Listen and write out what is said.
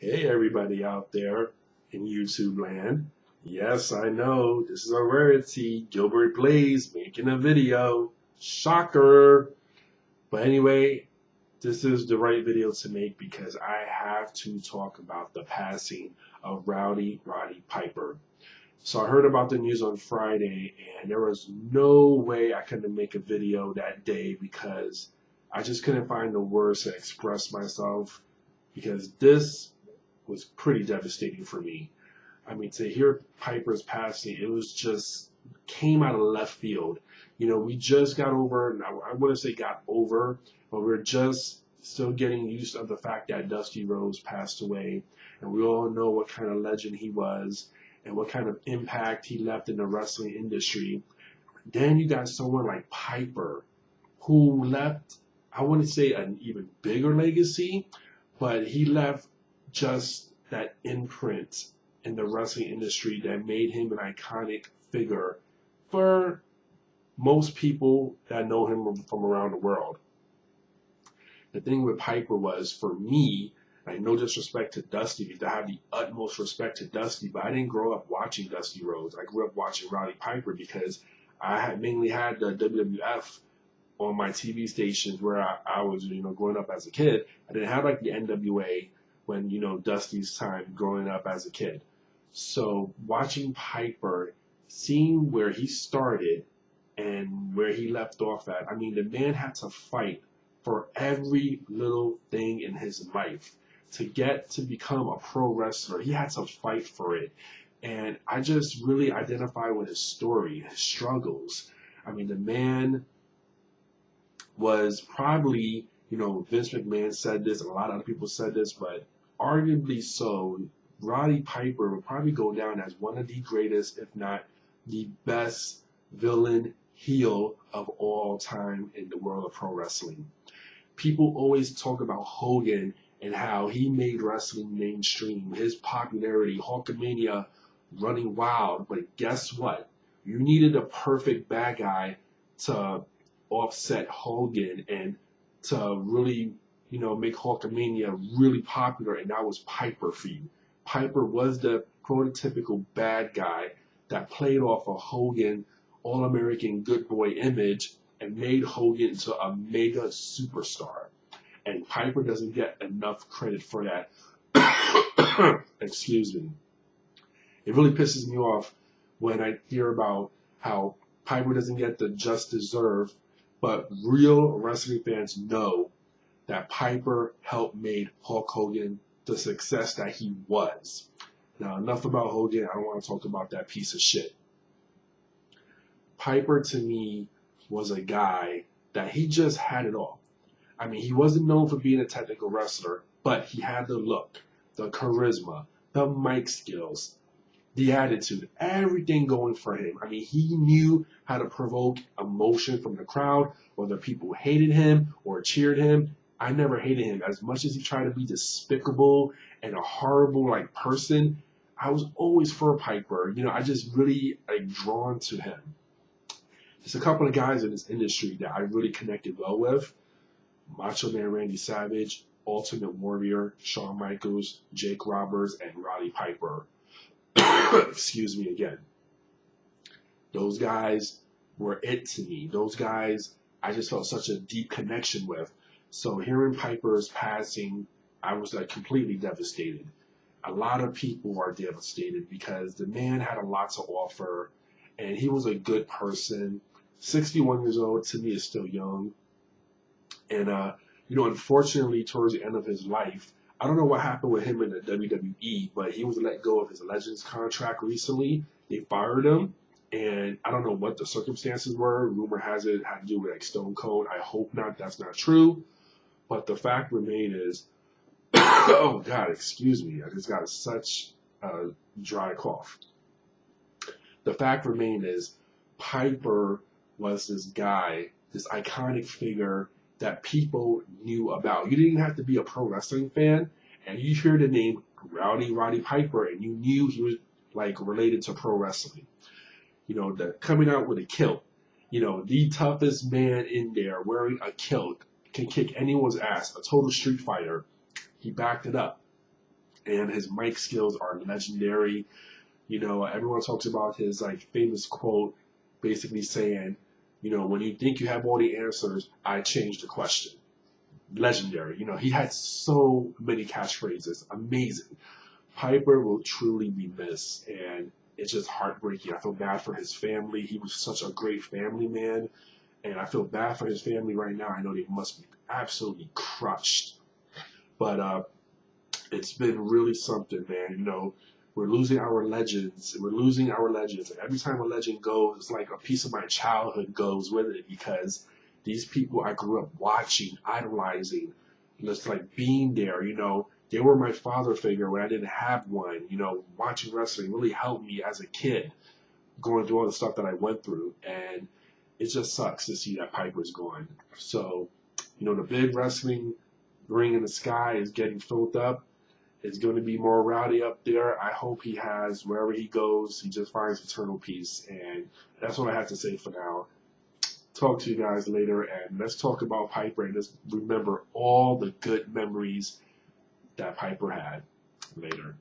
Hey, everybody out there in YouTube land. Yes, I know, this is a rarity. Gilbert Blaze making a video. Shocker. But anyway, this is the right video to make because I have to talk about the passing of Roddy Piper. So I heard about the news on Friday, and there was no way I could make a video that day because I just couldn't find the words to express myself because this was pretty devastating for me. I mean, to hear Piper's passing, it was just came out of left field. We just got over, and I wouldn't say got over, but we're just still getting used to the fact that Dusty Rhodes passed away, and we all know what kind of legend he was and what kind of impact he left in the wrestling industry. Then you got someone like Piper, who left, I wouldn't say an even bigger legacy, but he left just that imprint in the wrestling industry that made him an iconic figure for most people that know him from around the world. The thing with Piper was, for me, like, no disrespect to Dusty, because I have the utmost respect to Dusty, but I didn't grow up watching Dusty Rhodes. I grew up watching Roddy Piper because I had mainly had the WWF on my TV stations where I was, growing up as a kid. I didn't have like the NWA when, Dusty's time growing up as a kid. So watching Piper, seeing where he started and where he left off at, I mean, the man had to fight for every little thing in his life to get to become a pro wrestler. He had to fight for it. And I just really identify with his story, his struggles. I mean, the man was probably, Vince McMahon said this, and a lot of other people said this, but arguably so, Roddy Piper would probably go down as one of the greatest, if not the best villain heel of all time in the world of pro wrestling. People always talk about Hogan and how he made wrestling mainstream, his popularity, Hulkamania running wild, but guess what? You needed a perfect bad guy to offset Hogan and to really, make Hulkamania really popular, and that was Piper for you. Piper was the prototypical bad guy that played off a Hogan All-American good boy image and made Hogan into a mega superstar. And Piper doesn't get enough credit for that. Excuse me. It really pisses me off when I hear about how Piper doesn't get the just deserved, but real wrestling fans know that Piper helped make Hulk Hogan the success that he was. Now, enough about Hogan. I don't want to talk about that piece of shit. Piper, to me, was a guy that he just had it all. I mean, he wasn't known for being a technical wrestler, but he had the look, the charisma, the mic skills, the attitude, everything going for him. I mean, he knew how to provoke emotion from the crowd, whether people hated him or cheered him. I never hated him. As much as he tried to be despicable and a horrible person, I was always for Piper. I just really drawn to him. There's a couple of guys in this industry that I really connected well with. Macho Man Randy Savage, Ultimate Warrior, Shawn Michaels, Jake Roberts, and Roddy Piper. Excuse me again. Those guys were it to me. Those guys I just felt such a deep connection with. So hearing Piper's passing, I was completely devastated. A lot of people are devastated because the man had a lot to offer, and he was a good person. 61 years old, to me, is still young. And, unfortunately, towards the end of his life, I don't know what happened with him in the WWE, but he was let go of his Legends contract recently. They fired him, and I don't know what the circumstances were. Rumor has it had to do with Stone Cold. I hope not. That's not true. But the fact remains is, oh God, excuse me. I just got such a dry cough. The fact remains is, Piper was this guy, this iconic figure that people knew about. You didn't have to be a pro wrestling fan, and you hear the name Roddy Piper, and you knew he was related to pro wrestling. The coming out with a kilt. The toughest man in there wearing a kilt can kick anyone's ass. A total street fighter. He backed it up. and his mic skills are legendary. You know, everyone talks about his like famous quote, basically saying, you know, when you think you have all the answers, I change the question. Legendary. You know, he had so many catchphrases. Amazing. Piper will truly be missed, and it's just heartbreaking. I feel bad for his family. He was such a great family man, and I feel bad for his family right now. I know they must be absolutely crushed. But it's been really something, man. You know, we're losing our legends. We're losing our legends. And every time a legend goes, it's like a piece of my childhood goes with it, because these people I grew up watching, idolizing, just like being there, you know, they were my father figure when I didn't have one. You know, watching wrestling really helped me as a kid, going through all the stuff that I went through. And it just sucks to see that Piper's gone. So, you know, the big wrestling ring in the sky is getting filled up. It's going to be more Rowdy up there. I hope he has, wherever he goes, he just finds eternal peace. And that's what I have to say for now. Talk to you guys later, and let's talk about Piper, and let's remember all the good memories that Piper had later.